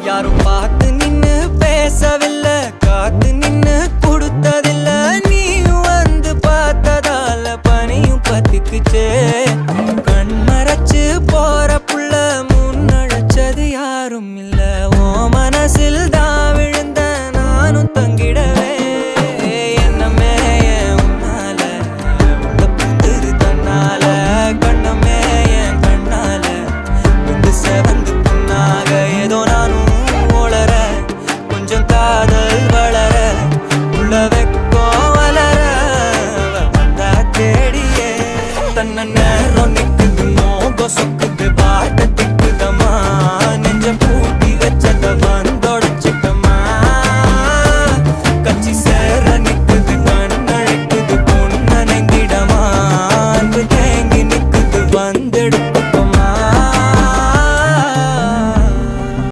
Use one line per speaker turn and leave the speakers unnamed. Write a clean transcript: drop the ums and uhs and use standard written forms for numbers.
யாரும் பார்த்து நின்னு பேசவில்லை, காத்து நின்னு கொடுத்ததில்ல. நீ வந்து பார்த்ததால பனியும் பத்திக்குச்சே. கண் மறைச்சு போற புள்ள முன்னழைச்சது யாரும் இல்ல. ஓ மனசில் தான் விழுந்த நானும் தங்கி